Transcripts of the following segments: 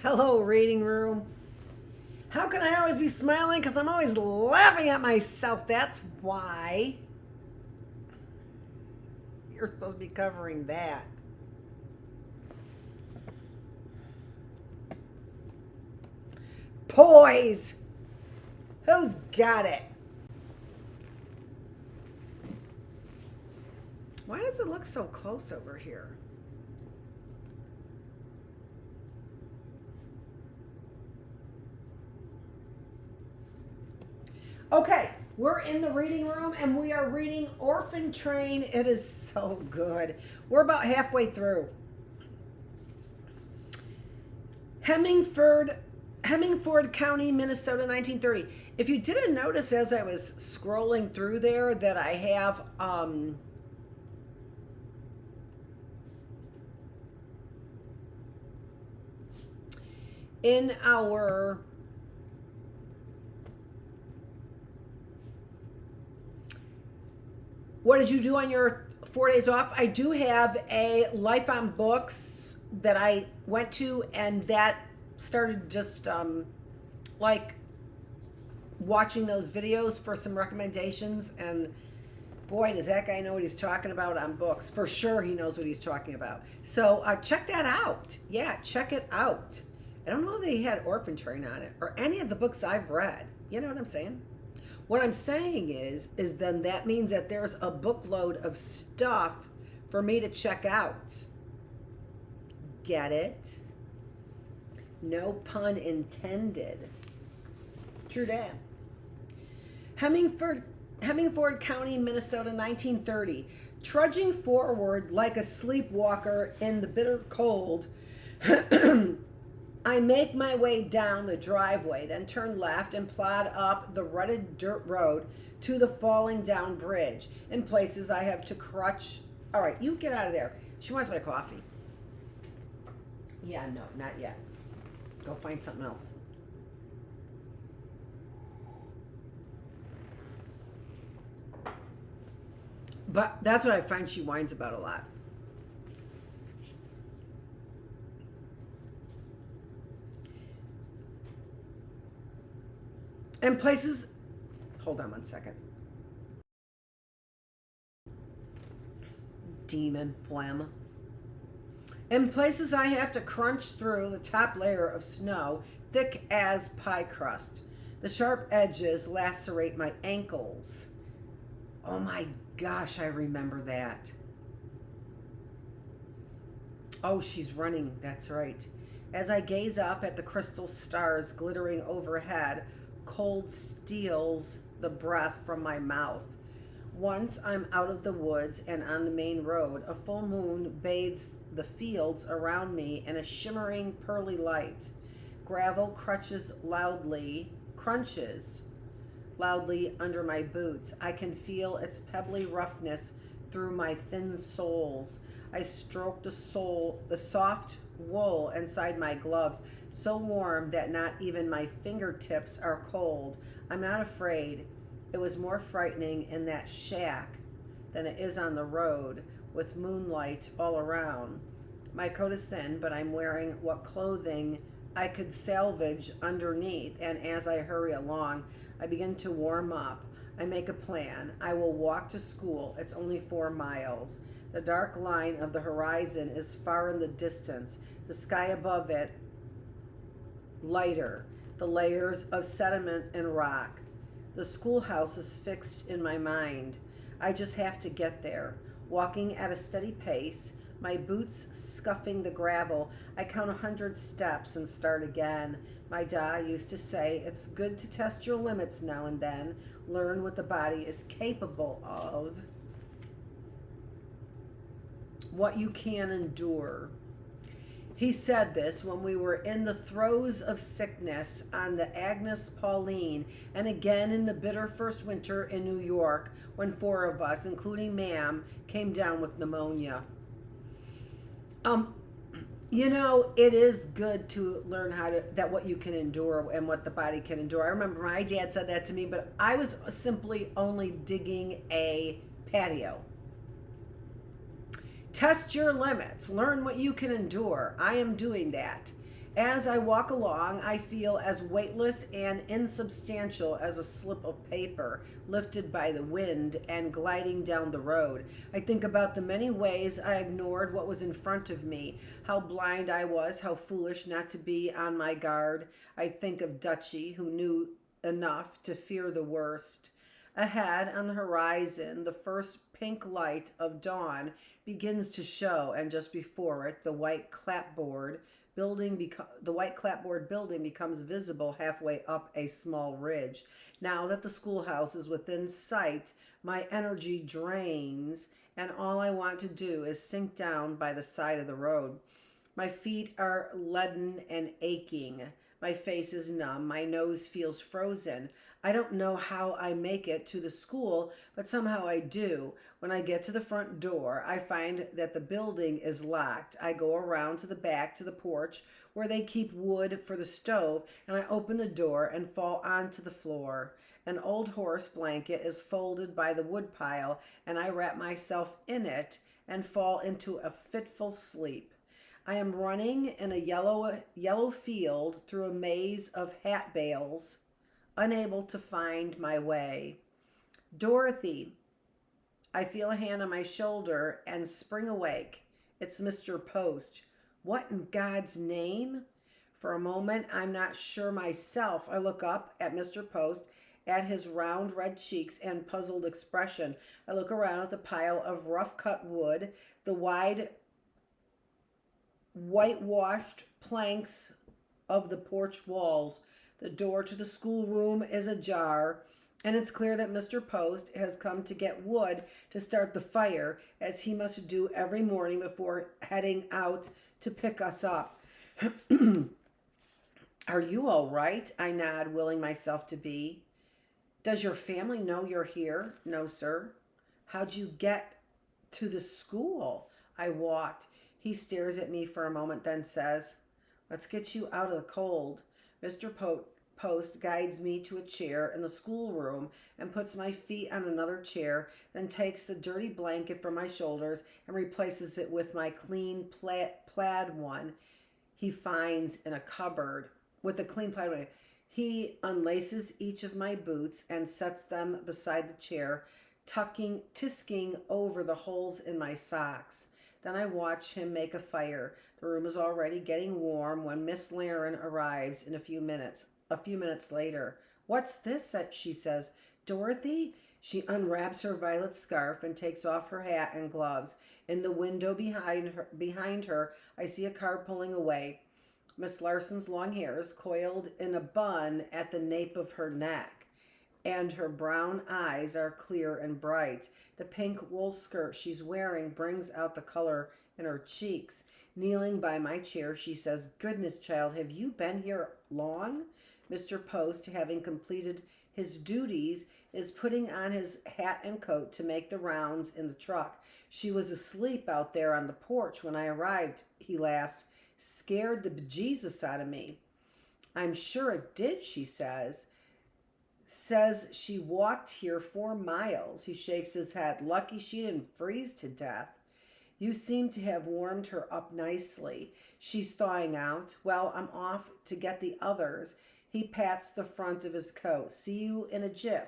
Hello, reading room. How can I always be smiling? Because I'm always laughing at myself. That's why you're supposed to be covering that. Poise. Who's got it? Why does it look so close over here? Okay, we're in the reading room and we are reading Orphan Train. It is so good. We're about halfway through. Hemingford County, Minnesota, 1930. If you didn't notice as I was scrolling through there that I have in our what did you do on your 4 days off? I do have a Life on Books that I went to, and that started just like watching those videos for some recommendations, and boy, does that guy know what he's talking about on books. For sure he knows what he's talking about. So check that out. Yeah, check it out. I don't know that he had Orphan Train on it or any of the books I've read. You know what I'm saying? What I'm saying is then that means that there's a bookload of stuff for me to check out. Get it? No pun intended. True that. Hemingford County, Minnesota, 1930. Trudging forward like a sleepwalker in the bitter cold, I make my way down the driveway, then turn left and plod up the rutted dirt road to the falling down bridge. In places I have to crutch. All right, you get out of there. She wants my coffee. Yeah, no, not yet. Go find something else. But that's what I find she whines about a lot. And places, hold on 1 second. Demon phlegm. In places I have to crunch through the top layer of snow, thick as pie crust. The sharp edges lacerate my ankles. Oh my gosh, I remember that. Oh, she's running, that's right. As I gaze up at the crystal stars glittering overhead, cold steals the breath from my mouth. Once I'm out of the woods and on the main road, a full moon bathes the fields around me in a shimmering pearly light. Gravel crunches loudly under my boots. I can feel its pebbly roughness through my thin soles. I stroke the soft wool inside my gloves, so warm that not even my fingertips are cold. I'm not afraid. It was more frightening in that shack than it is on the road, with moonlight all around. My coat is thin, but I'm wearing what clothing I could salvage underneath, and as I hurry along, I begin to warm up. I make a plan. I will walk to school. It's only 4 miles. The dark line of the horizon is far in the distance. The sky above it lighter. The layers of sediment and rock. The schoolhouse is fixed in my mind. I just have to get there. Walking at a steady pace, my boots scuffing the gravel, I count 100 steps and start again. My da used to say, it's good to test your limits now and then, learn what the body is capable of, what you can endure. He said this when we were in the throes of sickness on the Agnes Pauline, and again in the bitter first winter in New York, when 4 of us, including Ma'am, came down with pneumonia. You know, it is good to learn that what you can endure and what the body can endure. I remember my dad said that to me, but I was simply only digging a patio. Test your limits. Learn what you can endure. I am doing that. As I walk along, I feel as weightless and insubstantial as a slip of paper lifted by the wind and gliding down the road. I think about the many ways I ignored what was in front of me, how blind I was, how foolish not to be on my guard. I think of Dutchie, who knew enough to fear the worst. Ahead on the horizon, the first pink light of dawn begins to show, and just before it, the white clapboard building becomes visible halfway up a small ridge. Now that the schoolhouse is within sight, my energy drains, and all I want to do is sink down by the side of the road. My feet are leaden and aching. My face is numb. My nose feels frozen. I don't know how I make it to the school, but somehow I do. When I get to the front door, I find that the building is locked. I go around to the back to the porch where they keep wood for the stove, and I open the door and fall onto the floor. An old horse blanket is folded by the woodpile, and I wrap myself in it and fall into a fitful sleep. I am running in a yellow field through a maze of hat bales, unable to find my way. Dorothy. I feel a hand on my shoulder and spring awake. It's Mr. Post. What in God's name? For a moment, I'm not sure myself. I look up at Mr. Post, at his round red cheeks and puzzled expression. I look around at the pile of rough-cut wood, the wide whitewashed planks of the porch walls. The door to the schoolroom is ajar, and it's clear that Mr. Post has come to get wood to start the fire, as he must do every morning before heading out to pick us up. Are you all right? I nod, willing myself to be. Does your family know you're here? No, sir. How'd you get to the school? I walked. He stares at me for a moment, then says, let's get you out of the cold. Mr. Post guides me to a chair in the schoolroom and puts my feet on another chair, then takes the dirty blanket from my shoulders and replaces it with my clean plaid one he finds in a cupboard. With the clean plaid one, he unlaces each of my boots and sets them beside the chair, tisking over the holes in my socks. Then I watch him make a fire. The room is already getting warm when Miss Laren arrives in a few minutes later. What's this? She says. Dorothy? She unwraps her violet scarf and takes off her hat and gloves. In the window behind her, I see a car pulling away. Miss Larson's long hair is coiled in a bun at the nape of her neck, and her brown eyes are clear and bright. The pink wool skirt she's wearing brings out the color in her cheeks. Kneeling by my chair, she says, Goodness, child, have you been here long? Mr. Post, having completed his duties, is putting on his hat and coat to make the rounds in the truck. She was asleep out there on the porch when I arrived, he laughs. Scared the bejesus out of me. I'm sure it did, she says. Says she walked here 4 miles. He shakes his head. Lucky she didn't freeze to death. You seem to have warmed her up nicely. She's thawing out. Well, I'm off to get the others. He pats the front of his coat. See you in a jiff.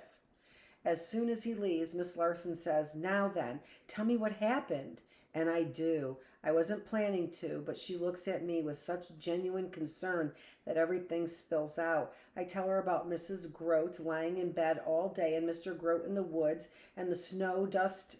As soon as he leaves, Miss Larson says, Now then, tell me what happened. And I do. I wasn't planning to, but she looks at me with such genuine concern that everything spills out. I tell her about Mrs. Grote lying in bed all day and Mr. Grote in the woods and the snow dust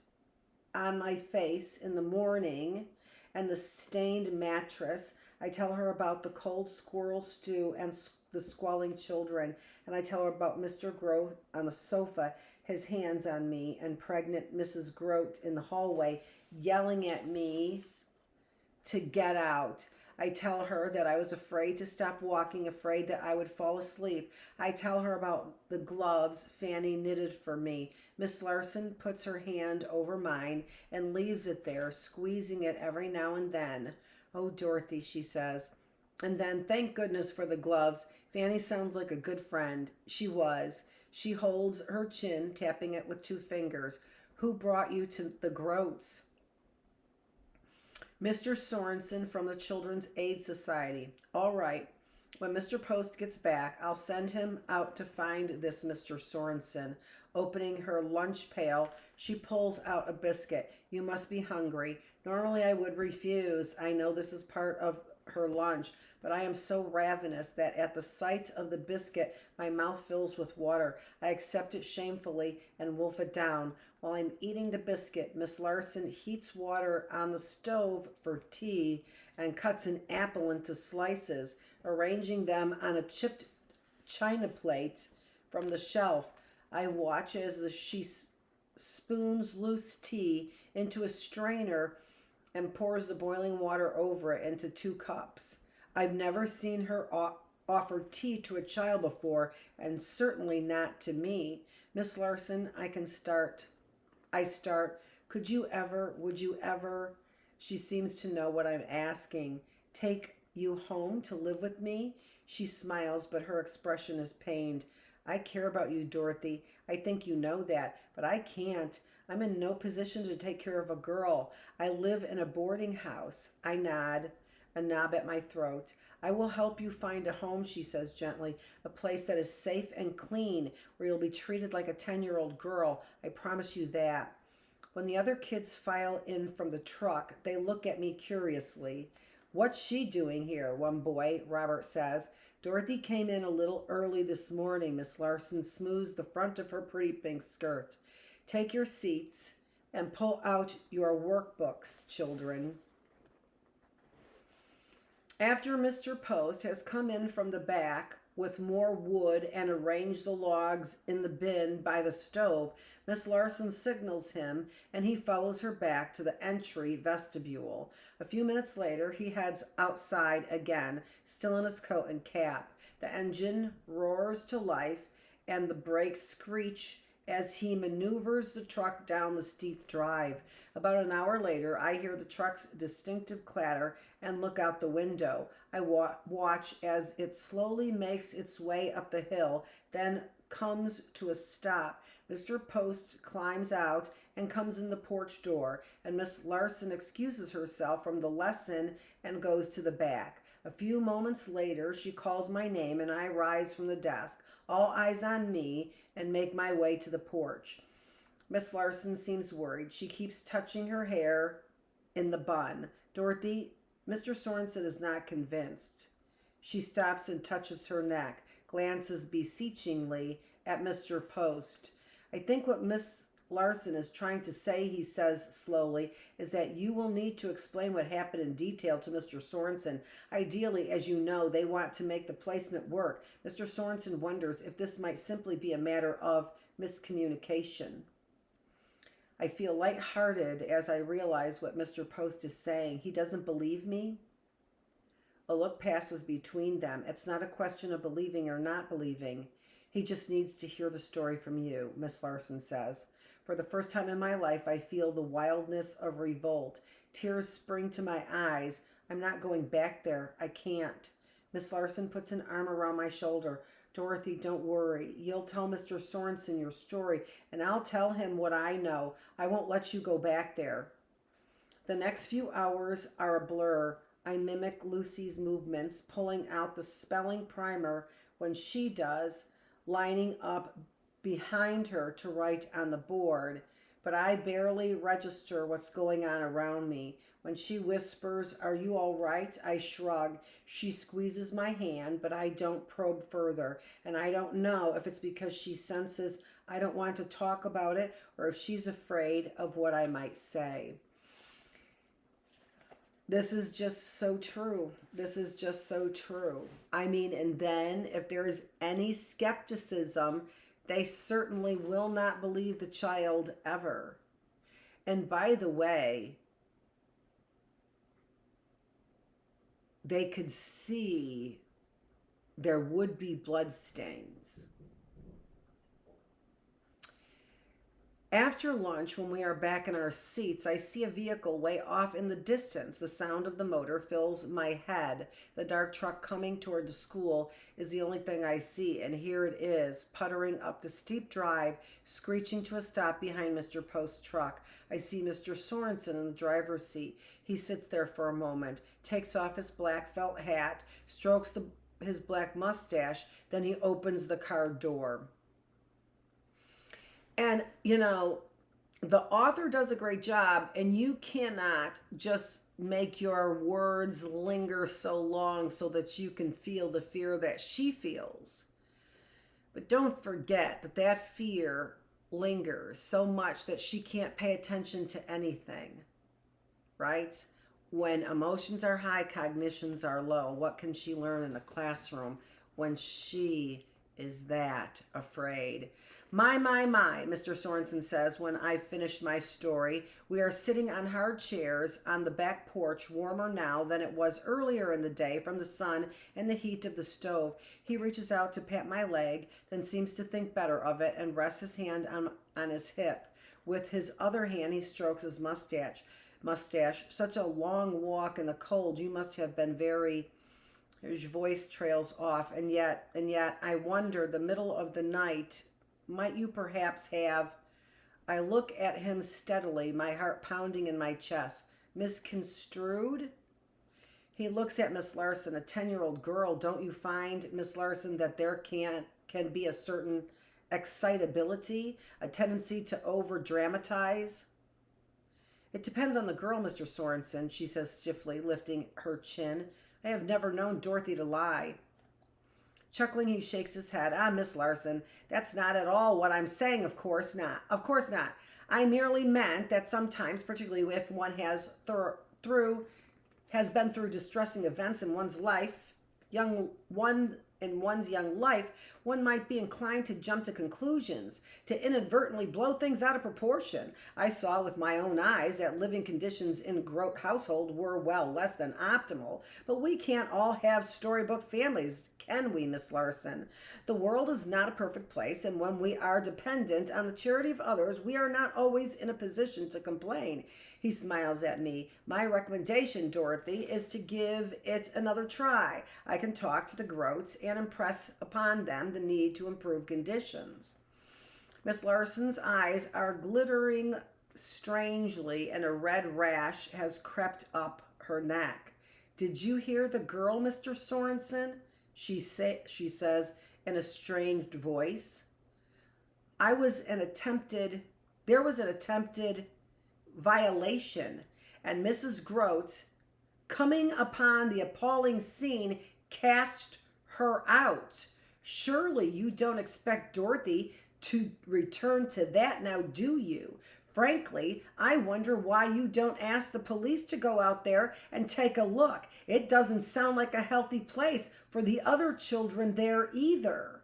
on my face in the morning and the stained mattress. I tell her about the cold squirrel stew and the squalling children. And I tell her about Mr. Grote on the sofa, his hands on me, and pregnant Mrs. Grote in the hallway yelling at me to get out. I tell her that I was afraid to stop walking, afraid that I would fall asleep. I tell her about the gloves Fanny knitted for me. Miss Larson puts her hand over mine and leaves it there, squeezing it every now and then. Oh, Dorothy, she says. And then, thank goodness for the gloves. Fanny sounds like a good friend. She was. She holds her chin, tapping it with 2 fingers. Who brought you to the Grotes? Mr. Sorensen from the Children's Aid Society. All right. When Mr. Post gets back, I'll send him out to find this Mr. Sorensen. Opening her lunch pail, she pulls out a biscuit. You must be hungry. Normally I would refuse. I know this is part of her lunch, but I am so ravenous that at the sight of the biscuit, my mouth fills with water. I accept it shamefully and wolf it down. While I'm eating the biscuit, Miss Larson heats water on the stove for tea and cuts an apple into slices, arranging them on a chipped china plate from the shelf. I watch as she spoons loose tea into a strainer and pours the boiling water over it into 2 cups. I've never seen her offer tea to a child before, and certainly not to me. Miss Larson, I start. Would you ever? She seems to know what I'm asking. Take you home to live with me? She smiles, but her expression is pained. I care about you, Dorothy. I think you know that, but I can't. I'm in no position to take care of a girl. I live in a boarding house. I nod, a knob at my throat. I will help you find a home, she says gently, a place that is safe and clean, where you'll be treated like a 10-year-old girl. I promise you that. When the other kids file in from the truck, they look at me curiously. What's she doing here? One boy, Robert, says. Dorothy came in a little early this morning. Miss Larson smooths the front of her pretty pink skirt. Take your seats and pull out your workbooks, children. After Mr. Post has come in from the back with more wood and arranged the logs in the bin by the stove, Miss Larson signals him and he follows her back to the entry vestibule. A few minutes later, he heads outside again, still in his coat and cap. The engine roars to life and the brakes screech as he maneuvers the truck down the steep drive. About an hour later, I hear the truck's distinctive clatter and look out the window. I watch as it slowly makes its way up the hill, then comes to a stop. Mr. Post climbs out and comes in the porch door, and Miss Larson excuses herself from the lesson and goes to the back. A few moments later, she calls my name and I rise from the desk, all eyes on me, and make my way to the porch. Miss Larson seems worried. She keeps touching her hair in the bun. Dorothy, Mr. Sorensen is not convinced. She stops and touches her neck, glances beseechingly at Mr. Post. I think what Miss Larson is trying to say, he says slowly, is that you will need to explain what happened in detail to Mr. Sorensen. Ideally, as you know, they want to make the placement work. Mr. Sorensen wonders if this might simply be a matter of miscommunication. I feel lighthearted as I realize what Mr. Post is saying. He doesn't believe me. A look passes between them. It's not a question of believing or not believing. He just needs to hear the story from you, Miss Larson says. For the first time in my life, I feel the wildness of revolt. Tears spring to my eyes. I'm not going back there. I can't. Miss Larson puts an arm around my shoulder. Dorothy, don't worry. You'll tell Mr. Sorensen your story, and I'll tell him what I know. I won't let you go back there. The next few hours are a blur. I mimic Lucy's movements, pulling out the spelling primer when she does, lining up behind her to write on the board, but I barely register what's going on around me. When she whispers, "Are you all right?" I shrug. She squeezes my hand, but I don't probe further, and I don't know if it's because she senses I don't want to talk about it or if she's afraid of what I might say. This is just so true. This is just so true. I mean, and then if there is any skepticism, they certainly will not believe the child ever. And by the way, they could see there would be blood stains. After lunch, when we are back in our seats, I see a vehicle way off in the distance. The sound of the motor fills my head. The dark truck coming toward the school is the only thing I see, and here it is, puttering up the steep drive, screeching to a stop behind Mr. Post's truck. I see Mr. Sorensen in the driver's seat. He sits there for a moment, takes off his black felt hat, strokes his black mustache, then he opens the car door. And, the author does a great job, and you cannot just make your words linger so long so that you can feel the fear that she feels. But don't forget that that fear lingers so much that she can't pay attention to anything, right? When emotions are high, cognitions are low. What can she learn in a classroom when she is that afraid? My, Mr. Sorensen says when I've finished my story. We are sitting on hard chairs on the back porch, warmer now than it was earlier in the day from the sun and the heat of the stove. He reaches out to pat my leg, then seems to think better of it and rests his hand on his hip. With his other hand, he strokes his mustache. Such a long walk in the cold. You must have been very... His voice trails off, and yet, I wonder, the middle of the night, might you perhaps have... I look at him steadily, my heart pounding in my chest. Misconstrued? He looks at Miss Larson, a 10-year-old girl. Don't you find, Miss Larson, that there can be a certain excitability, a tendency to over-dramatize? It depends on the girl, Mr. Sorensen, she says stiffly, lifting her chin. I have never known Dorothy to lie. Chuckling, he shakes his head. Miss Larson, that's not at all what I'm saying. Of course not. Of course not. I merely meant that sometimes, particularly if one has been through distressing events in one's life, one's young life, one might be inclined to jump to conclusions, to inadvertently blow things out of proportion. I saw with my own eyes that living conditions in Grote household were, well, less than optimal, but we can't all have storybook families, can we, Miss Larson? The world is not a perfect place, and when we are dependent on the charity of others, we are not always in a position to complain. He smiles at me. My recommendation, Dorothy, is to give it another try. I can talk to the Grotes and impress upon them the need to improve conditions. Miss Larson's eyes are glittering strangely, and a red rash has crept up her neck. Did you hear the girl, Mr. Sorensen? She says in a strained voice. There was an attempted violation, and Mrs. Grote, coming upon the appalling scene, cast her out. Surely you don't expect Dorothy to return to that now, do you? Frankly, I wonder why you don't ask the police to go out there and take a look. It doesn't sound like a healthy place for the other children there either.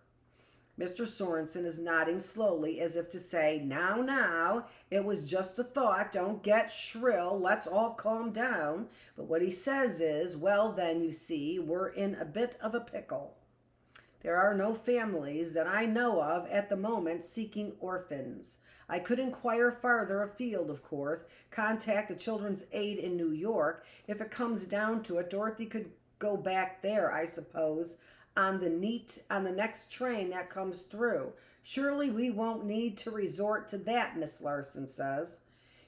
Mr. Sorensen is nodding slowly as if to say, now, it was just a thought. Don't get shrill. Let's all calm down. But what he says is, well, then, you see, we're in a bit of a pickle. There are no families that I know of at the moment seeking orphans. I could inquire farther afield, of course, contact the Children's Aid in New York. If it comes down to it, Dorothy could go back there, I suppose, on the next train that comes through. Surely we won't need to resort to that, Miss Larson says.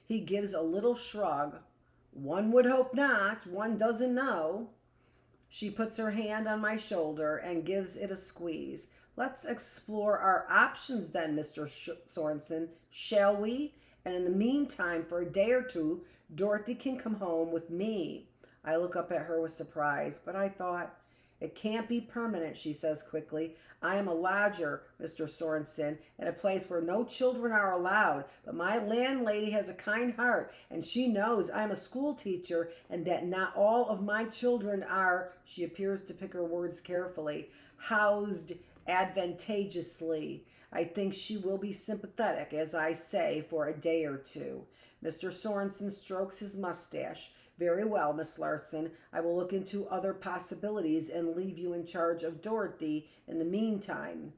He gives a little shrug. One would hope not. One doesn't know. She puts her hand on my shoulder and gives it a squeeze. Let's explore our options then, Mr. Sorensen, shall we? And in the meantime, for a day or two, Dorothy can come home with me. I look up at her with surprise, but I thought, it can't be permanent, she says quickly. I am a lodger, Mr. Sorensen, at a place where no children are allowed, but my landlady has a kind heart, and she knows I'm a school teacher and that not all of my children are, she appears to pick her words carefully, housed advantageously. I think she will be sympathetic, as I say, for a day or two. Mr. Sorensen strokes his mustache. Very well, Miss Larson. I will look into other possibilities and leave you in charge of Dorothy in the meantime.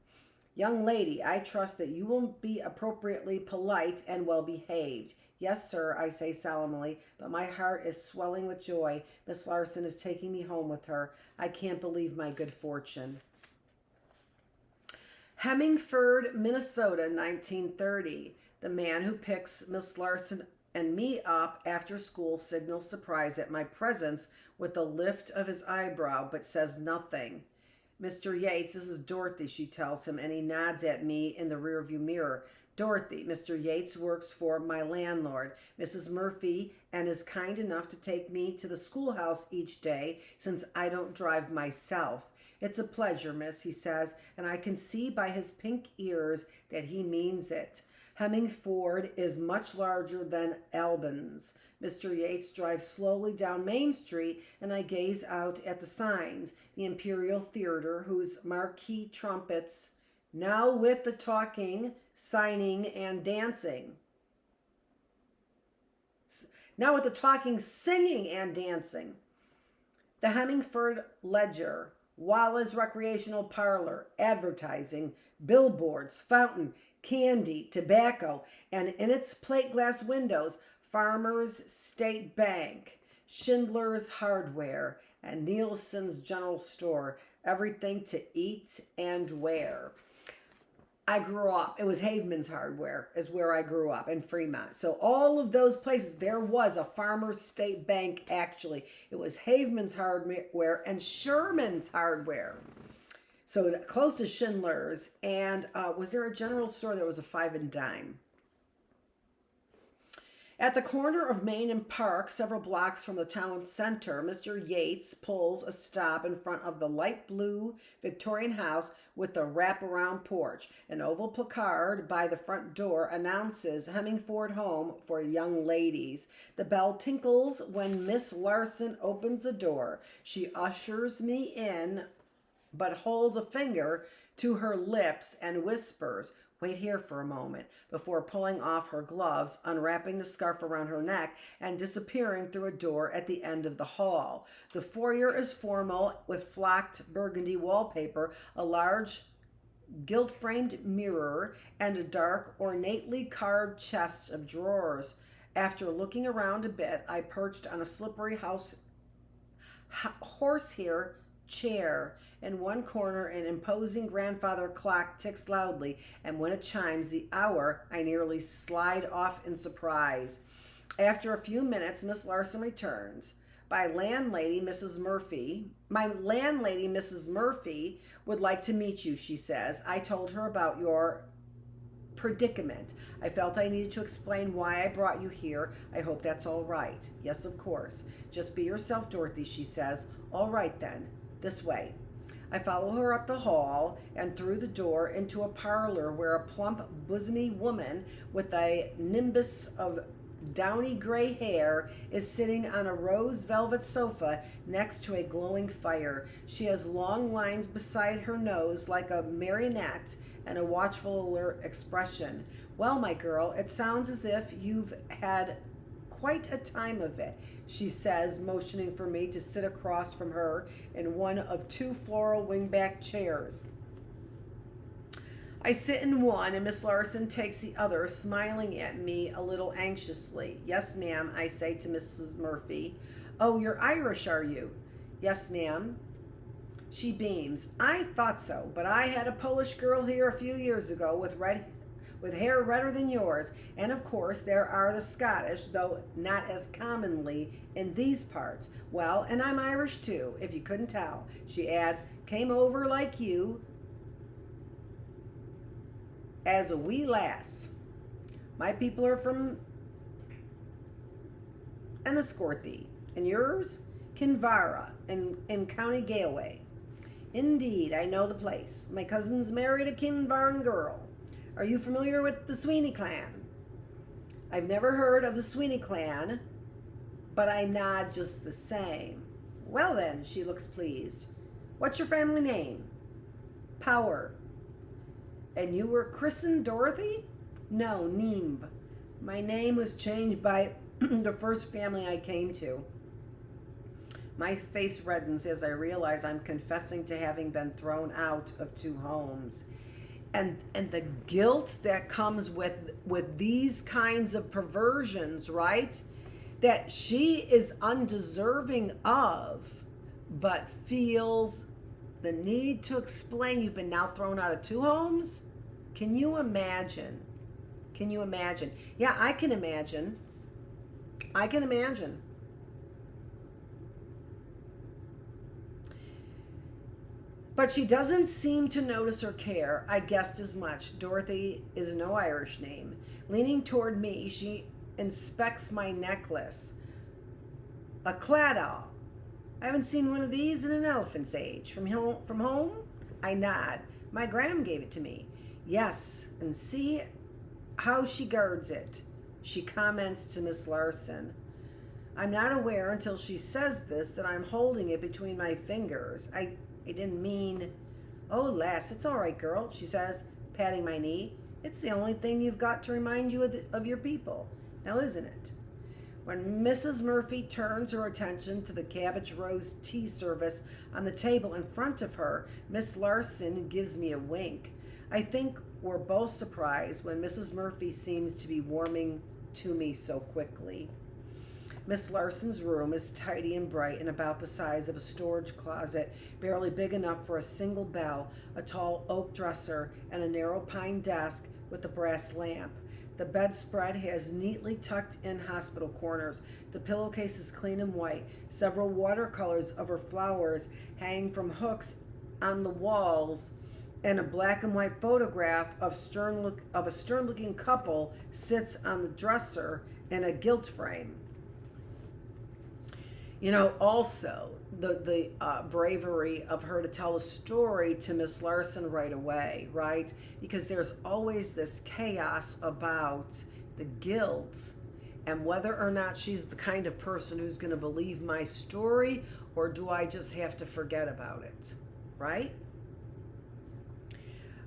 Young lady, I trust that you will be appropriately polite and well behaved. Yes, sir, I say solemnly, but my heart is swelling with joy. Miss Larson is taking me home with her. I can't believe my good fortune. Hemingford, Minnesota, 1930. The man who picks Miss Larson and me up after school signals surprise at my presence with a lift of his eyebrow, but says nothing. Mr. Yates, this is Dorothy, she tells him, and he nods at me in the rearview mirror. Dorothy, Mr. Yates works for my landlord, Mrs. Murphy, and is kind enough to take me to the schoolhouse each day since I don't drive myself. It's a pleasure, miss, he says, and I can see by his pink ears that he means it. Hemingford is much larger than Albans. Mr. Yates drives slowly down Main Street, and I gaze out at the signs. The Imperial Theater, whose marquee trumpets, now with the talking, signing, and dancing. Now with the talking, singing, and dancing. The Hemingford Ledger, Wallace Recreational Parlor, advertising, billboards, fountain, candy, tobacco, and in its plate glass windows, Farmers State Bank, Schindler's Hardware, and Nielsen's General Store, everything to eat and wear. I grew up, it was Haveman's Hardware is where I grew up in Fremont. So all of those places, there was a Farmers State Bank actually. It was Haveman's Hardware and Sherman's Hardware. So close to Schindler's. And was there a general store that was a 5 and dime? At the corner of Main and Park, several blocks from the town center, Mr. Yates pulls a stop in front of the light blue Victorian house with the wraparound porch. An oval placard by the front door announces Hemingford Home for Young Ladies. The bell tinkles when Miss Larson opens the door. She ushers me in, but holds a finger to her lips and whispers, "Wait here for a moment," before pulling off her gloves, unwrapping the scarf around her neck, and disappearing through a door at the end of the hall. The foyer is formal with flocked burgundy wallpaper, a large gilt-framed mirror, and a dark, ornately carved chest of drawers. After looking around a bit, I perched on a slippery horsehair chair. In one corner, an imposing grandfather clock ticks loudly, and when it chimes the hour, I nearly slide off in surprise. After a few minutes, Miss Larson returns. My landlady, Mrs. Murphy, would like to meet you, she says. I told her about your predicament. I felt I needed to explain why I brought you here. I hope that's all right. Yes, of course. Just be yourself, Dorothy, she says. All right, then. This way. I follow her up the hall and through the door into a parlor where a plump, bosomy woman with a nimbus of downy gray hair is sitting on a rose velvet sofa next to a glowing fire. She has long lines beside her nose like a marionette and a watchful, alert expression. Well, my girl, it sounds as if you've had quite a time of it, she says, motioning for me to sit across from her in one of 2 floral wingback chairs. I sit in one, and Miss Larson takes the other, smiling at me a little anxiously. Yes, ma'am, I say to Mrs. Murphy. Oh, you're Irish, are you? Yes, ma'am. She beams. I thought so, but I had a Polish girl here a few years ago with hair redder than yours, and of course there are the Scottish, though not as commonly in these parts. Well, and I'm Irish too, if you couldn't tell. She adds, came over like you as a wee lass. My people are from Enniscorthy, and yours? Kinvara, in County Galway. Indeed, I know the place. My cousin's married a Kinvaran girl. Are you familiar with the Sweeney clan? I've never heard of the Sweeney clan, but I nod just the same. Well then, she looks pleased. What's your family name? Power. And you were christened Dorothy? No, Nimb. My name was changed by the first family I came to. My face reddens as I realize I'm confessing to having been thrown out of 2 homes. and the guilt that comes with these kinds of perversions, right? That she is undeserving of, but feels the need to explain. You've been now thrown out of 2 homes. Can you imagine? Can you imagine? Yeah, I can imagine. I can imagine. But she doesn't seem to notice or care. I guessed as much. Dorothy is no Irish name. Leaning toward me, she inspects my necklace. A claddagh. I haven't seen one of these in an elephant's age. From home? I nod. My gram gave it to me. Yes, and see how she guards it. She comments to Miss Larson. I'm not aware until she says this that I'm holding it between my fingers. I didn't mean... Oh, lass, it's all right, girl, she says, patting my knee. It's the only thing you've got to remind you of your people. Now, isn't it? When Mrs. Murphy turns her attention to the cabbage rose tea service on the table in front of her, Miss Larson gives me a wink. I think we're both surprised when Mrs. Murphy seems to be warming to me so quickly. Miss Larson's room is tidy and bright and about the size of a storage closet, barely big enough for a single bell, a tall oak dresser, and a narrow pine desk with a brass lamp. The bedspread has neatly tucked in hospital corners. The pillowcase is clean and white. Several watercolors of her flowers hang from hooks on the walls, and a black and white photograph of a stern-looking couple sits on the dresser in a gilt frame. You know, also the bravery of her to tell a story to Miss Larson right away, right? Because there's always this chaos about the guilt and whether or not she's the kind of person who's going to believe my story, or do I just have to forget about it, right?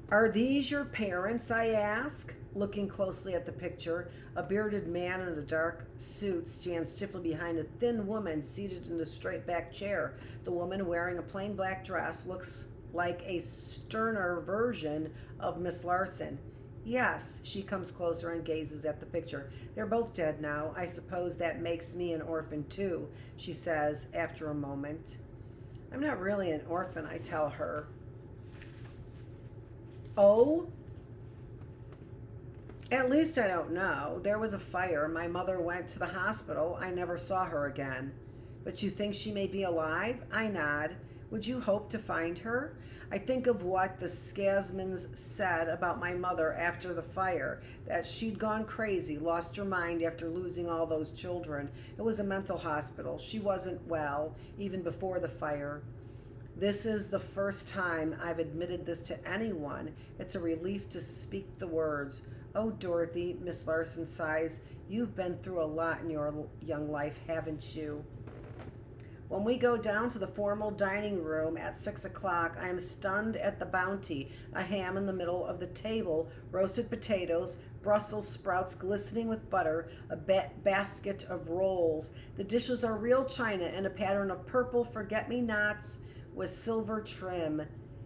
Are these your parents, I ask, looking closely at the picture. A bearded man in a dark suit stands stiffly behind a thin woman seated in a straight-back chair. The woman, wearing a plain black dress, looks like a sterner version of Miss Larson. Yes, she comes closer and gazes at the picture. They're both dead now. I suppose that makes me an orphan too, she says after a moment. I'm not really an orphan, I tell her. Oh? At least I don't know. There was a fire. My mother went to the hospital. I never saw her again. But you think she may be alive? I nod. Would you hope to find her? I think of what the Skasmans said about my mother after the fire, that she'd gone crazy, lost her mind after losing all those children. It was a mental hospital. She wasn't well, even before the fire. This is the first time I've admitted this to anyone. It's a relief to speak the words. Oh, Dorothy, Miss Larson sighs, you've been through a lot in your young life, haven't you? When we go down to the formal dining room at 6 o'clock, I am stunned at the bounty. A ham in the middle of the table, roasted potatoes, Brussels sprouts glistening with butter, a basket of rolls. The dishes are real china in a pattern of purple forget-me-nots with silver trim.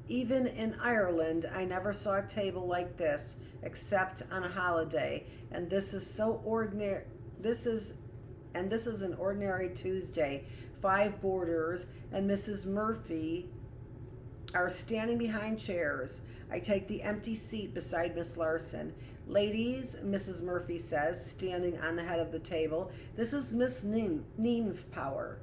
Even in Ireland, I never saw a table like this, except on a holiday. And this is so ordinary. This is an ordinary Tuesday. 5 boarders and Mrs. Murphy are standing behind chairs. I take the empty seat beside Miss Larson. Ladies, Mrs. Murphy says, standing on the head of the table, this is Miss Neempower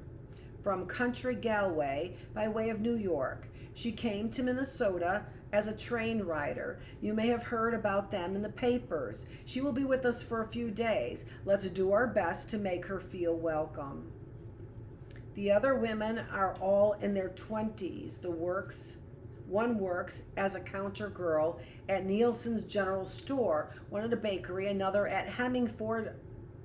from Country Galway by way of New York. She came to Minnesota as a train rider. You may have heard about them in the papers. She will be with us for a few days. Let's do our best to make her feel welcome. The other women are all in their 20s. One works as a counter girl at Nielsen's General Store, one at a bakery, another at Hemmingford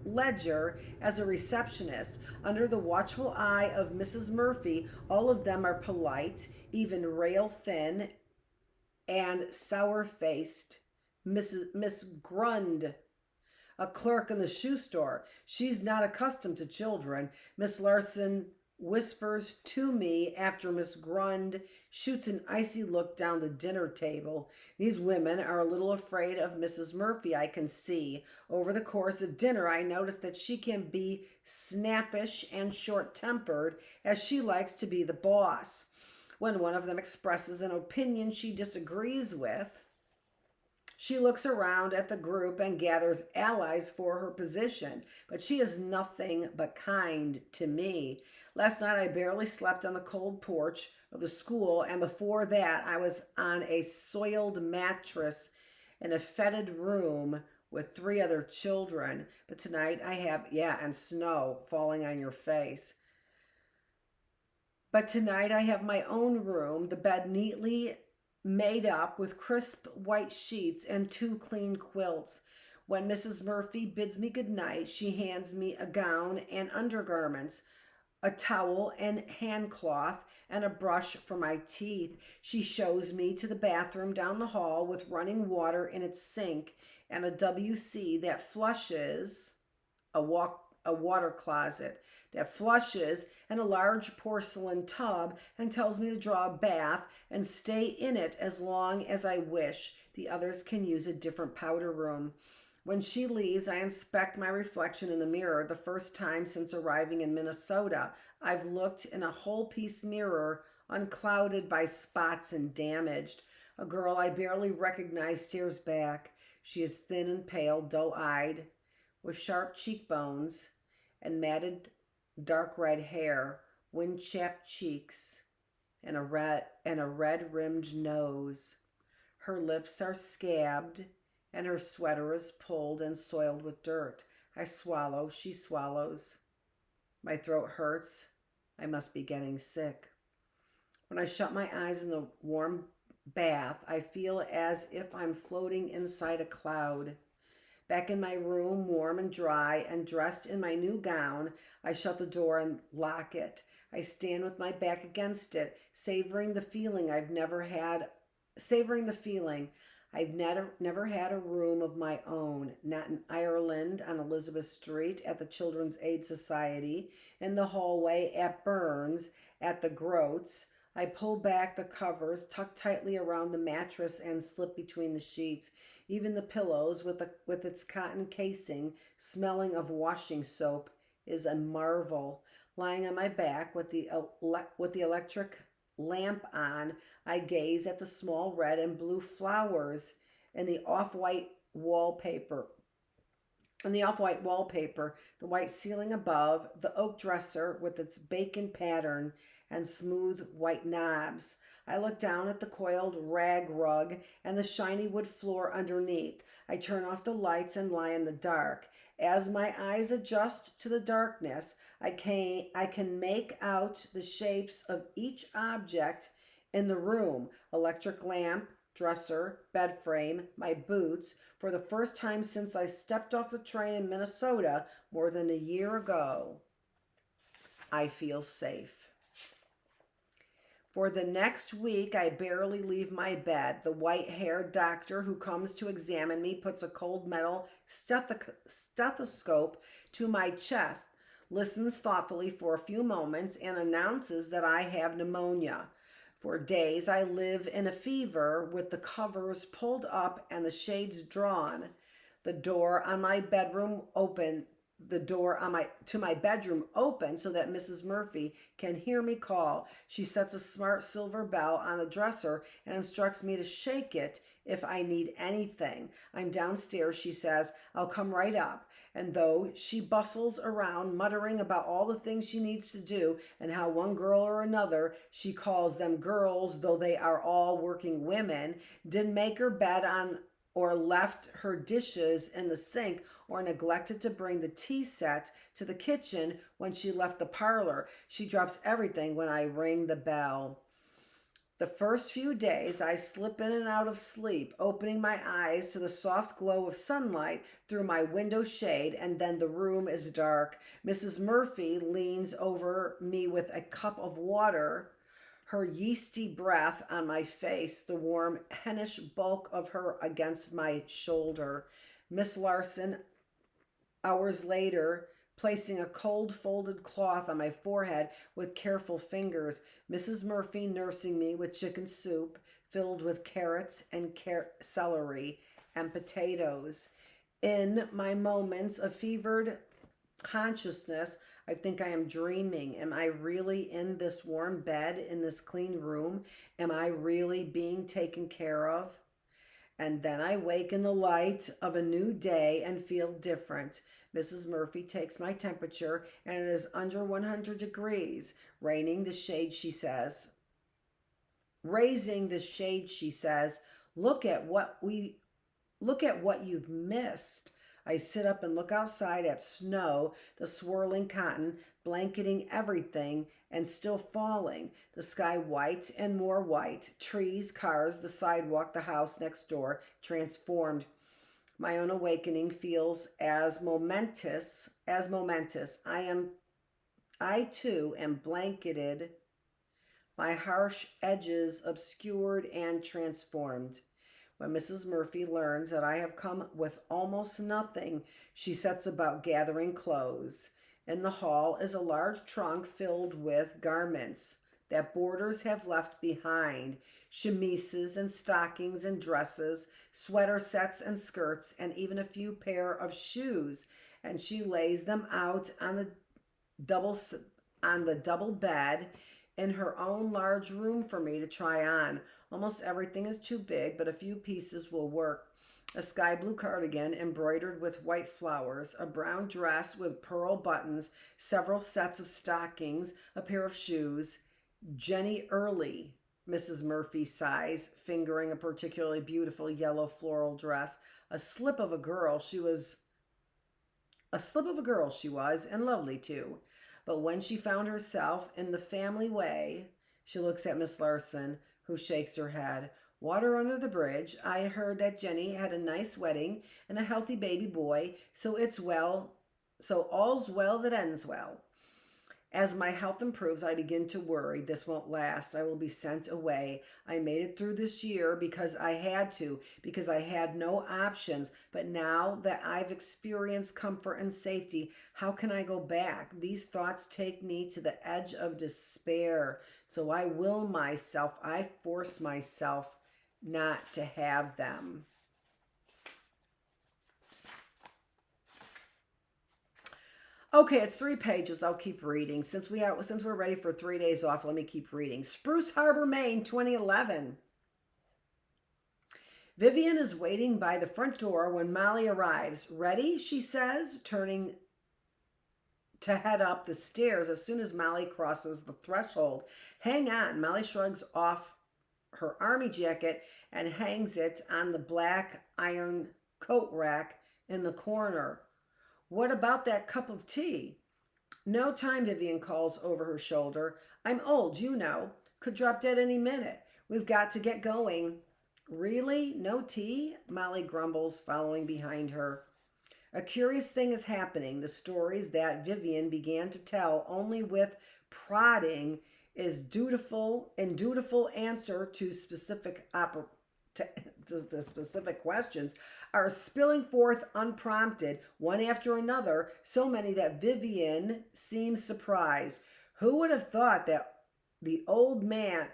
Ledger as a receptionist. Under the watchful eye of Mrs. Murphy, all of them are polite, even rail-thin and sour-faced. Miss Grund, a clerk in the shoe store. She's not accustomed to children. Miss Larson whispers to me after Miss Grund shoots an icy look down the dinner table. These women are a little afraid of Mrs. Murphy, I can see. Over the course of dinner, I notice that she can be snappish and short-tempered, as she likes to be the boss. When one of them expresses an opinion she disagrees with, she looks around at the group and gathers allies for her position, but she is nothing but kind to me. Last night I barely slept on the cold porch of the school, and before that I was on a soiled mattress in a fetid room with 3 other children. But tonight I have, and snow falling on your face. But tonight I have my own room, the bed neatly made up with crisp white sheets and 2 clean quilts. When Mrs. Murphy bids me good night, she hands me a gown and undergarments, a towel and handcloth, and a brush for my teeth. She shows me to the bathroom down the hall with running water in its sink and a WC that flushes, a water closet that flushes, and a large porcelain tub, and tells me to draw a bath and stay in it as long as I wish. The others can use a different powder room. When she leaves, I inspect my reflection in the mirror. The first time since arriving in Minnesota, I've looked in a whole-piece mirror, unclouded by spots and damaged. A girl I barely recognize stares back. She is thin and pale, dull-eyed, with sharp cheekbones and matted dark red hair, wind-chapped cheeks, and a red-rimmed nose. Her lips are scabbed, and her sweater is pulled and soiled with dirt. I swallow, she swallows. My throat hurts. I must be getting sick. When I shut my eyes in the warm bath, I feel as if I'm floating inside a cloud. Back in my room, warm and dry, and dressed in my new gown, I shut the door and lock it. I stand with my back against it, savoring the feeling I've never had a room of my own, not in Ireland, on Elizabeth Street, at the Children's Aid Society, in the hallway, at Burns, at the Groats. I pull back the covers, tuck tightly around the mattress, and slip between the sheets. Even the pillows, with its cotton casing, smelling of washing soap, is a marvel. Lying on my back with the electric lamp on, I gaze at the small red and blue flowers in the off-white wallpaper. The white ceiling above, the oak dresser with its bacon pattern and smooth white knobs. I look down at the coiled rag rug and the shiny wood floor underneath. I turn off the lights and lie in the dark. As my eyes adjust to the darkness, I can make out the shapes of each object in the room: electric lamp, dresser, bed frame, my boots. For the first time since I stepped off the train in Minnesota more than a year ago, I feel safe. For the next week, I barely leave my bed. The white-haired doctor who comes to examine me puts a cold metal stethoscope to my chest, listens thoughtfully for a few moments, and announces that I have pneumonia. For days, I live in a fever with the covers pulled up and the shades drawn. The door to my bedroom open so that Mrs. Murphy can hear me call. She sets a smart silver bell on the dresser and instructs me to shake it if I need anything. I'm downstairs, she says. I'll come right up. And though she bustles around muttering about all the things she needs to do and how one girl or another, she calls them girls, though they are all working women, didn't make her bed on or left her dishes in the sink, or neglected to bring the tea set to the kitchen when she left the parlor. She drops everything when I ring the bell. The first few days, I slip in and out of sleep, opening my eyes to the soft glow of sunlight through my window shade, and then the room is dark. Mrs. Murphy leans over me with a cup of water, her yeasty breath on my face, the warm, hennish bulk of her against my shoulder. Miss Larson, hours later, placing a cold folded cloth on my forehead with careful fingers, Mrs. Murphy nursing me with chicken soup filled with carrots and celery and potatoes. In my moments of fevered consciousness, I think I am dreaming. Am I really in this warm bed, in this clean room? Am I really being taken care of? And then I wake in the light of a new day and feel different. Mrs. Murphy takes my temperature and it is under 100 degrees. Raising the shade, she says, look at what you've missed. I sit up and look outside at snow, the swirling cotton, blanketing everything and still falling. The sky white and more white. Trees, cars, the sidewalk, the house next door, transformed. My own awakening feels as momentous. I too am blanketed, my harsh edges obscured and transformed. When Mrs. Murphy learns that I have come with almost nothing, she sets about gathering clothes. In the hall is a large trunk filled with garments that boarders have left behind, chemises and stockings and dresses, sweater sets and skirts, and even a few pair of shoes. And she lays them out on the double bed in her own large room for me to try on. Almost everything is too big, but a few pieces will work. A sky blue cardigan embroidered with white flowers, a brown dress with pearl buttons, several sets of stockings, a pair of shoes. Jenny Early, Mrs. Murphy sighs, fingering a particularly beautiful yellow floral dress. A slip of a girl she was, and lovely too. But when she found herself in the family way, she looks at Miss Larson, who shakes her head. Water under the bridge. I heard that Jenny had a nice wedding and a healthy baby boy, so all's well that ends well. As my health improves, I begin to worry. This won't last. I will be sent away. I made it through this year because I had to, because I had no options. But now that I've experienced comfort and safety, how can I go back? These thoughts take me to the edge of despair. So I force myself not to have them. Okay, it's 3 pages. I'll keep reading. Since we're ready for 3 days off, let me keep reading. Spruce Harbor, Maine, 2011. Vivian is waiting by the front door when Molly arrives. Ready, she says, turning to head up the stairs as soon as Molly crosses the threshold. Hang on. Molly shrugs off her army jacket and hangs it on the black iron coat rack in the corner. What about that cup of tea? No time, Vivian calls over her shoulder. I'm old, you know. Could drop dead any minute. We've got to get going. Really? No tea? Molly grumbles, following behind her. A curious thing is happening. The stories that Vivian began to tell only with prodding is dutiful answer to the specific questions are spilling forth unprompted, one after another, so many that Vivian seems surprised. Who would have thought the old man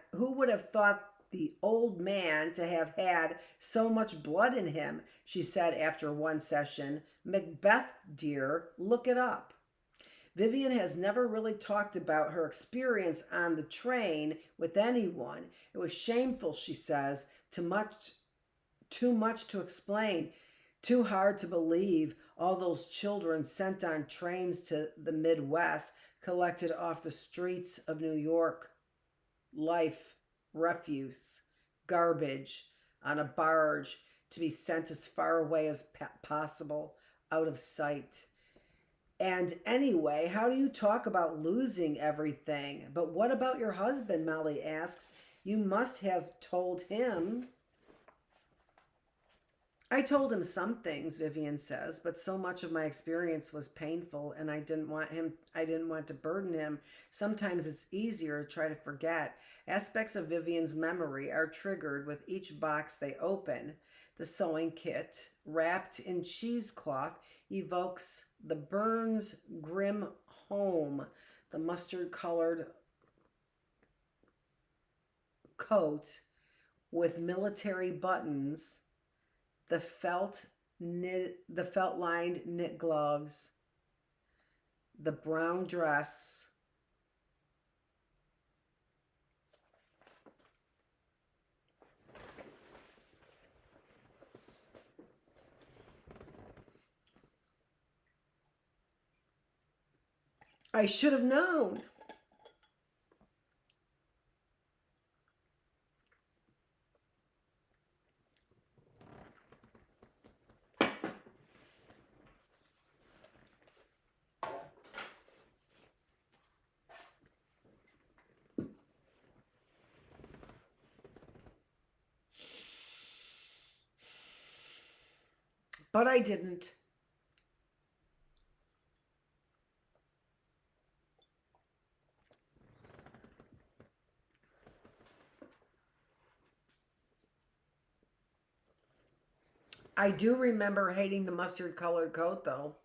to have had so much blood in him, she said after one session. Macbeth, dear, look it up. Vivian has never really talked about her experience on the train with anyone. It was shameful, she says, too much to explain, too hard to believe. All those children sent on trains to the Midwest, collected off the streets of New York. Life, refuse, garbage on a barge to be sent as far away as possible, out of sight. And anyway, how do you talk about losing everything? But what about your husband, Molly asks. You must have told him. I told him some things, Vivian says, but so much of my experience was painful and I didn't want to burden him. Sometimes it's easier to try to forget. Aspects of Vivian's memory are triggered with each box they open. The sewing kit, wrapped in cheesecloth, evokes the Burns Grim Home, the mustard-colored coat with military buttons, the felt-lined knit gloves, the brown dress, I should have known. But I didn't. I do remember hating the mustard-colored coat, though.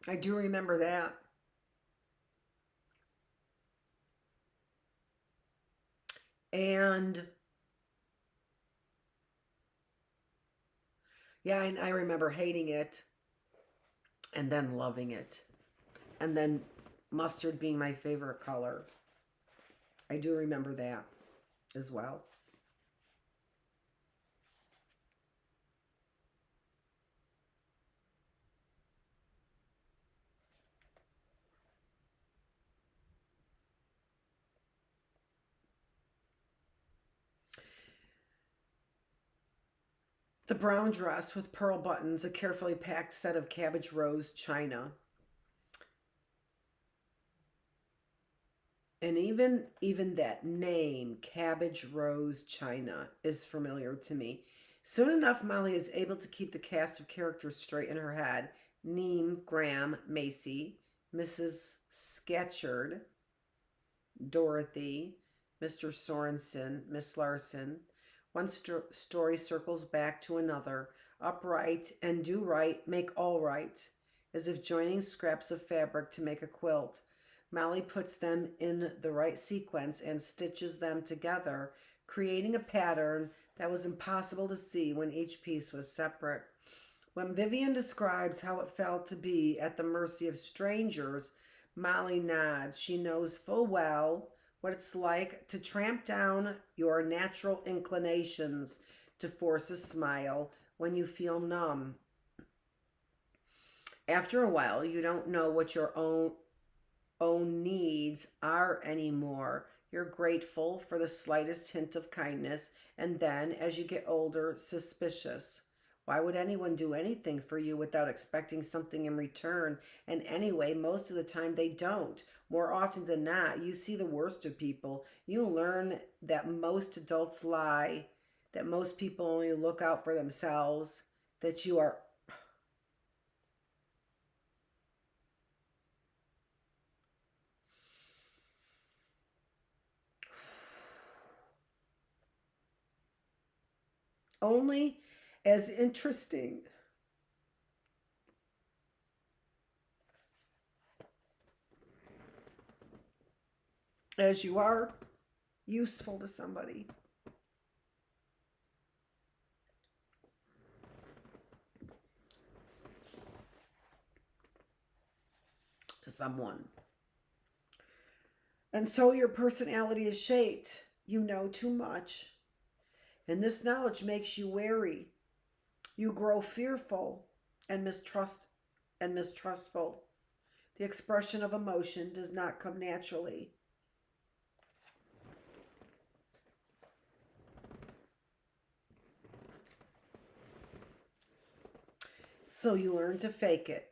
I do remember that. And yeah, I remember hating it and then loving it. And then mustard being my favorite color. I do remember that as well. The brown dress with pearl buttons, a carefully packed set of cabbage rose china. And even that name, Cabbage Rose China, is familiar to me. Soon enough, Molly is able to keep the cast of characters straight in her head. Neems, Graham, Macy, Mrs. Scatcherd, Dorothy, Mr. Sorensen, Miss Larson. One story circles back to another. Upright and do right make all right, as if joining scraps of fabric to make a quilt. Molly puts them in the right sequence and stitches them together, creating a pattern that was impossible to see when each piece was separate. When Vivian describes how it felt to be at the mercy of strangers, Molly nods. She knows full well what it's like to tramp down your natural inclinations, to force a smile when you feel numb. After a while, you don't know what your own needs are anymore. You're grateful for the slightest hint of kindness, and then, as you get older, suspicious. Why would anyone do anything for you without expecting something in return? And anyway, most of the time they don't. More often than not, you see the worst of people. You learn that most adults lie, that most people only look out for themselves, that you are only as interesting as you are useful to somebody. To someone. And so your personality is shaped. You know too much. And this knowledge makes you wary. You grow fearful and mistrustful. The expression of emotion does not come naturally. So you learn to fake it,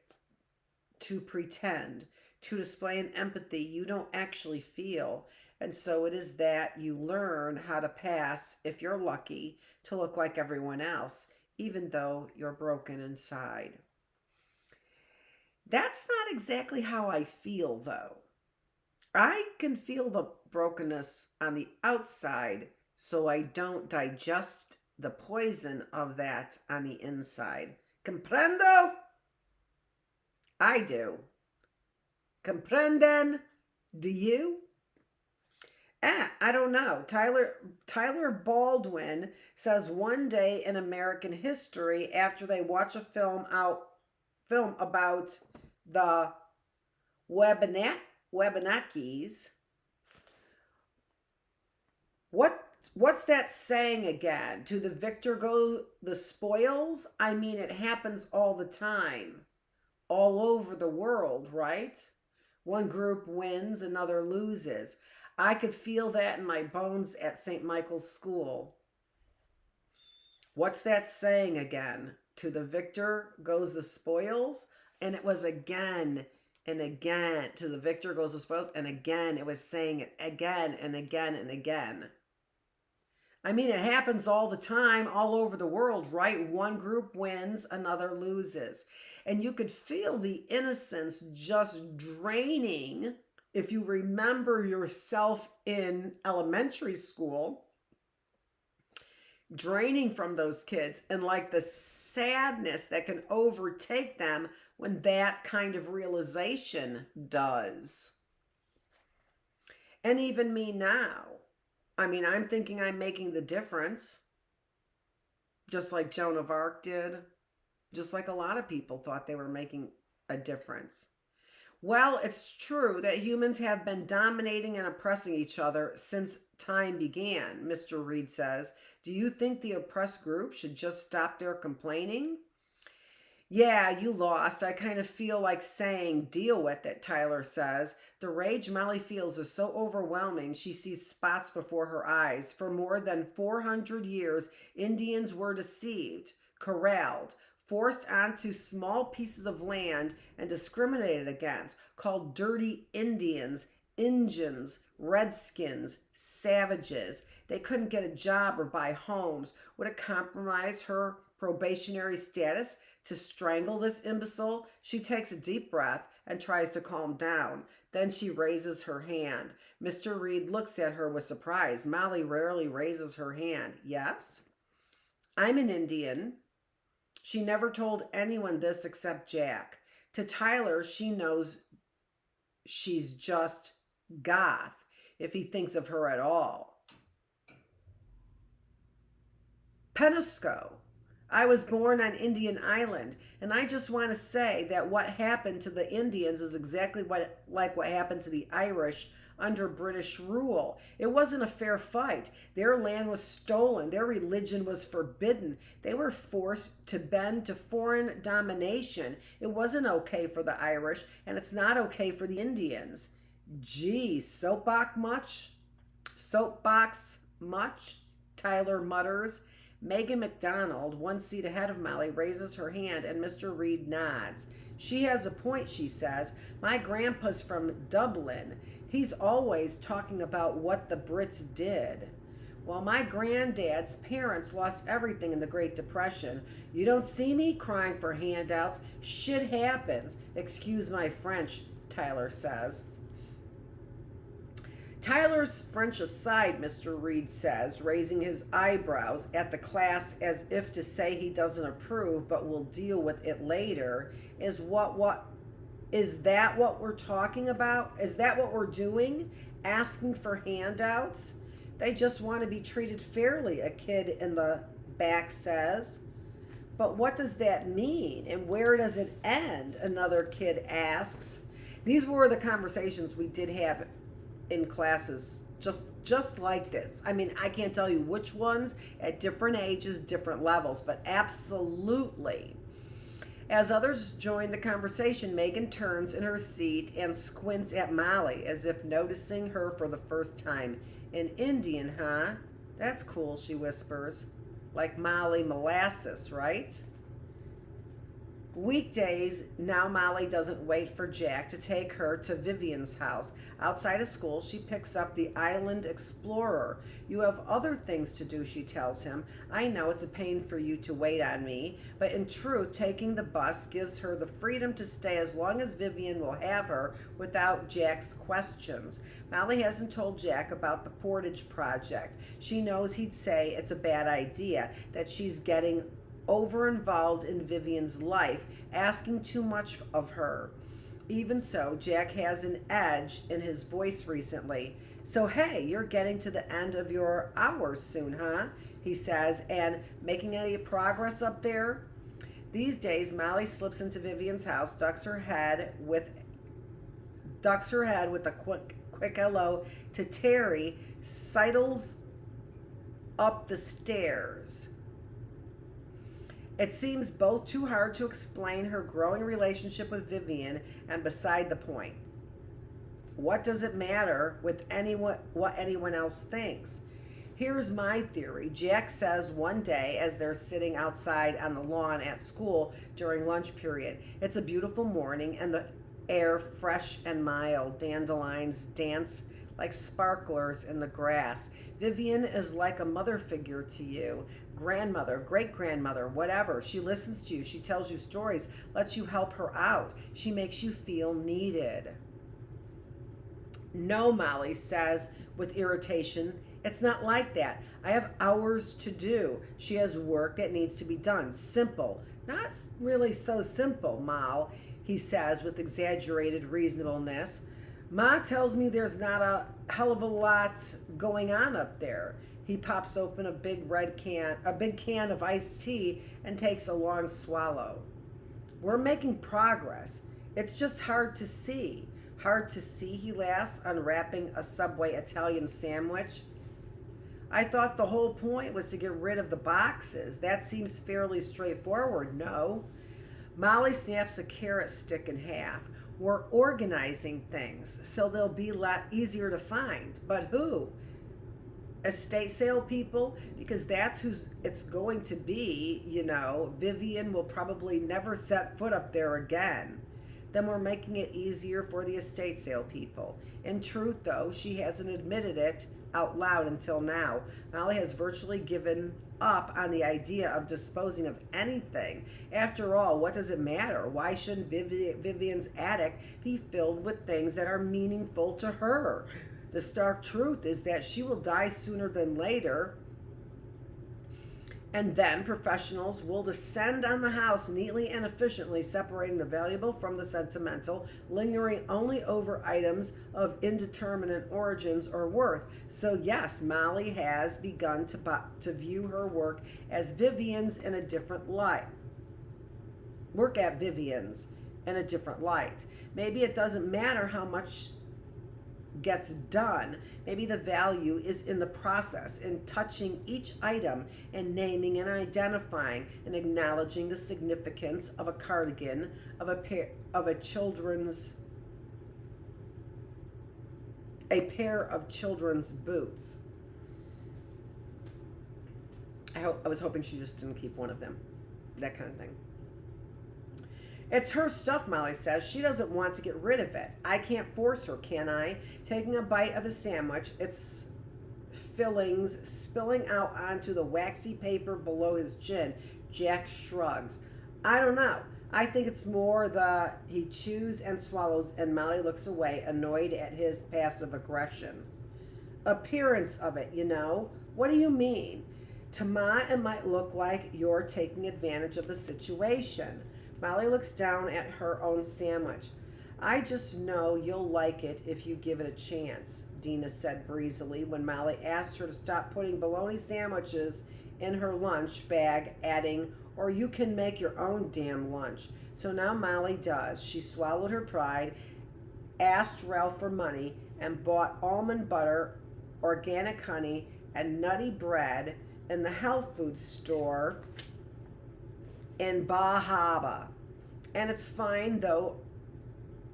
to pretend, to display an empathy you don't actually feel. And so it is that you learn how to pass, if you're lucky, to look like everyone else, even though you're broken inside. That's not exactly how I feel, though. I can feel the brokenness on the outside, so I don't digest the poison of that on the inside. Comprendo? I do. Comprenden? Do you? I don't know. Tyler Baldwin says one day in American history, after they watch a film about the Wabanakis. What's that saying again? To the victor go the spoils? I mean, it happens all the time, all over the world, right? One group wins, another loses. I could feel that in my bones at St. Michael's School. What's that saying again? To the victor goes the spoils? And it was again and again. To the victor goes the spoils. And again, it was saying it again and again and again. I mean, it happens all the time, all over the world, right? One group wins, another loses. And you could feel the innocence just draining if you remember yourself in elementary school, draining from those kids, and like the sadness that can overtake them when that kind of realization does. And even me now. I mean, I'm thinking I'm making the difference, just like Joan of Arc did, just like a lot of people thought they were making a difference. Well, it's true that humans have been dominating and oppressing each other since time began, Mr. Reed says. Do you think the oppressed group should just stop their complaining? Yeah, you lost. I kind of feel like saying, deal with it, Tyler says. The rage Molly feels is so overwhelming, she sees spots before her eyes. For more than 400 years, Indians were deceived, corralled, forced onto small pieces of land and discriminated against, called dirty Indians, Injuns, Redskins, savages. They couldn't get a job or buy homes. Would it compromise her probationary status to strangle this imbecile? She takes a deep breath and tries to calm down. Then she raises her hand. Mr. Reed looks at her with surprise. Molly rarely raises her hand. Yes? I'm an Indian. She never told anyone this except Jack. To Tyler, she knows she's just goth, if he thinks of her at all. Penobscot. I was born on Indian Island, and I just want to say that what happened to the Indians is exactly like what happened to the Irish under British rule. It wasn't a fair fight. Their land was stolen. Their religion was forbidden. They were forced to bend to foreign domination. It wasn't okay for the Irish, and it's not okay for the Indians. Gee, soapbox much? Soapbox much? Tyler mutters. Megan McDonald, one seat ahead of Molly, raises her hand and Mr. Reed nods. She has a point, she says. My grandpa's from Dublin. He's always talking about what the Brits did. Well, my granddad's parents lost everything in the Great Depression. You don't see me crying for handouts. Shit happens. Excuse my French, Tyler says. Tyler's French aside, Mr. Reed says, raising his eyebrows at the class as if to say he doesn't approve but will deal with it later, is that what we're talking about? Is that what we're doing? Asking for handouts? They just want to be treated fairly, a kid in the back says. But what does that mean? And where does it end? Another kid asks. These were the conversations we did have in classes just like this. I mean, I can't tell you which ones at different ages, different levels, but absolutely. As others join the conversation, Megan turns in her seat and squints at Molly as if noticing her for the first time. An Indian, huh? That's cool, she whispers. Like Molly Molasses, right? Weekdays, now Molly doesn't wait for Jack to take her to Vivian's house. Outside of school, she picks up the Island Explorer. You have other things to do, she tells him. I know it's a pain for you to wait on me, but in truth, taking the bus gives her the freedom to stay as long as Vivian will have her without Jack's questions. Molly hasn't told Jack about the Portage project. She knows he'd say it's a bad idea, that she's getting over-involved in Vivian's life, asking too much of her. Even so, Jack has an edge in his voice recently. So, hey, you're getting to the end of your hours soon, huh? He says, and making any progress up there? These days, Molly slips into Vivian's house, ducks her head with a quick hello to Terry, sidles up the stairs. It seems both too hard to explain her growing relationship with Vivian and beside the point. What does it matter with what anyone else thinks? Here's my theory. Jack says one day as they're sitting outside on the lawn at school during lunch period, it's a beautiful morning and the air fresh and mild. Dandelions dance like sparklers in the grass. Vivian is like a mother figure to you. Grandmother, great-grandmother, whatever. She listens to you. She tells you stories, lets you help her out. She makes you feel needed. No, Molly says with irritation. It's not like that. I have hours to do. She has work that needs to be done. Simple. Not really so simple, Ma, he says with exaggerated reasonableness. Ma tells me there's not a hell of a lot going on up there. He pops open a big can of iced tea and takes a long swallow. We're making progress. It's just hard to see. Hard to see, he laughs, unwrapping a Subway Italian sandwich. I thought the whole point was to get rid of the boxes. That seems fairly straightforward, no? Molly snaps a carrot stick in half. We're organizing things so they'll be a lot easier to find. But who? Estate sale people? Because that's who it's going to be, you know. Vivian will probably never set foot up there again. Then we're making it easier for the estate sale people. In truth, though, she hasn't admitted it out loud until now. Molly has virtually given up on the idea of disposing of anything. After all, what does it matter? Why shouldn't Vivian's attic be filled with things that are meaningful to her? The stark truth is that she will die sooner than later, and then professionals will descend on the house neatly and efficiently, separating the valuable from the sentimental, lingering only over items of indeterminate origins or worth. So yes, Molly has begun to view her work as Vivian's in a different light. Work at Vivian's in a different light. Maybe it doesn't matter how much gets done. Maybe the value is in the process, in touching each item and naming and identifying and acknowledging the significance of a cardigan, of a pair of children's boots. I was hoping she just didn't keep one of them. That kind of thing. It's her stuff, Molly says. She doesn't want to get rid of it. I can't force her, can I? Taking a bite of a sandwich, its fillings spilling out onto the waxy paper below his chin, Jack shrugs. I don't know. I think it's more he chews and swallows, and Molly looks away, annoyed at his passive aggression. Appearance of it, you know? What do you mean? To Ma, it might look like you're taking advantage of the situation. Molly looks down at her own sandwich. I just know you'll like it if you give it a chance, Dina said breezily when Molly asked her to stop putting bologna sandwiches in her lunch bag, adding, or you can make your own damn lunch. So now Molly does. She swallowed her pride, asked Ralph for money, and bought almond butter, organic honey, and nutty bread in the health food store in Bahaba. And it's fine, though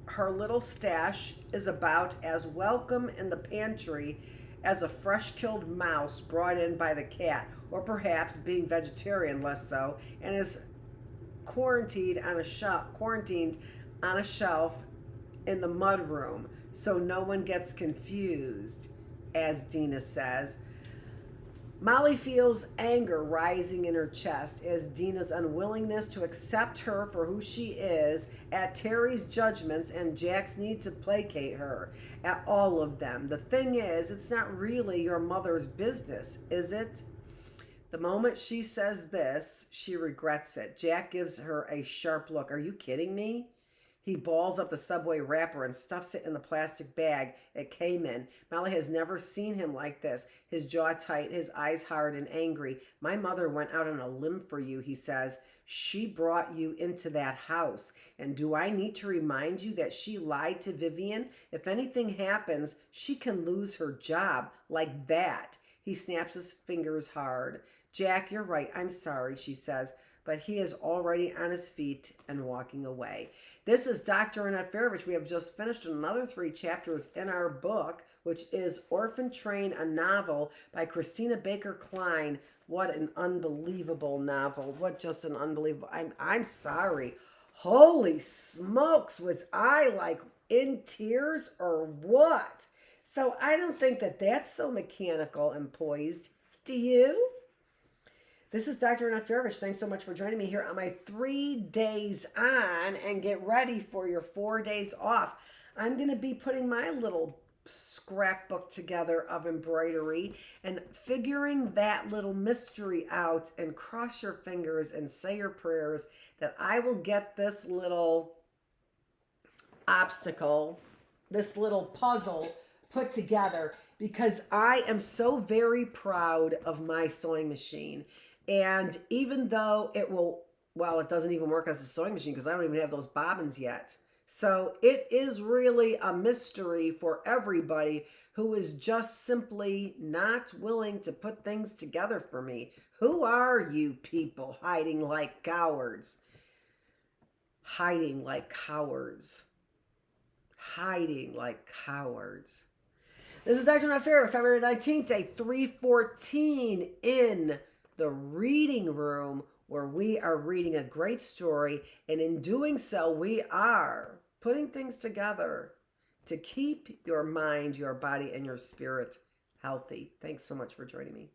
her little stash is about as welcome in the pantry as a fresh-killed mouse brought in by the cat, or perhaps, being vegetarian, less so, and is quarantined on a shelf in the mudroom, so no one gets confused, as Dina says. Molly feels anger rising in her chest as Dina's unwillingness to accept her for who she is, at Terry's judgments and Jack's need to placate her, at all of them. The thing is, it's not really your mother's business, is it? The moment she says this, she regrets it. Jack gives her a sharp look. Are you kidding me? He balls up the Subway wrapper and stuffs it in the plastic bag it came in. Molly has never seen him like this. His jaw tight, his eyes hard and angry. My mother went out on a limb for you, he says. She brought you into that house. And do I need to remind you that she lied to Vivian? If anything happens, she can lose her job like that. He snaps his fingers hard. Jack, you're right. I'm sorry, she says. But he is already on his feet and walking away. This is Dr. Annette Feravich. We have just finished another 3 chapters in our book, which is Orphan Train, a novel by Christina Baker Kline. What an unbelievable novel. What just an unbelievable. I'm sorry. Holy smokes, was I like in tears or what? So I don't think that that's so mechanical and poised. Do you? This is Dr. Annette Feravich. Thanks so much for joining me here on my 3 days on, and get ready for your 4 days off. I'm going to be putting my little scrapbook together of embroidery and figuring that little mystery out, and cross your fingers and say your prayers that I will get this little obstacle, this little puzzle put together, because I am so very proud of my sewing machine. And even though it doesn't even work as a sewing machine because I don't even have those bobbins yet. So it is really a mystery for everybody who is just simply not willing to put things together for me. Who are you people hiding like cowards? Hiding like cowards. Hiding like cowards. This is Dr. Annette Feravich, February 19th, day 314 in the reading room, where we are reading a great story, and in doing so, we are putting things together to keep your mind, your body, and your spirit healthy. Thanks so much for joining me.